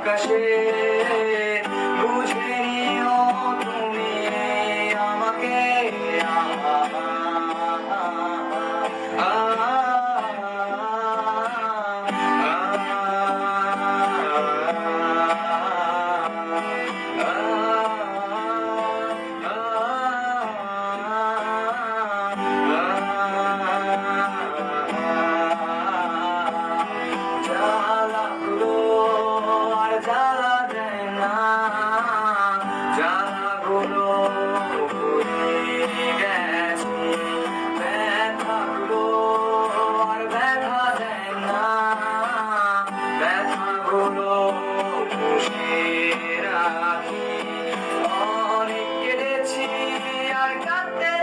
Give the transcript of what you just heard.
আকাশে বুঝে নিও তুমি আমাকে জ্বালা দেয় না জ্বালাগুলো ভুলে গেছি ব্যথাগুলো আর ব্যথা দেয় না ব্যথাগুলো পুষে রাখি অনেক কেঁদেছি আর কাঁদতে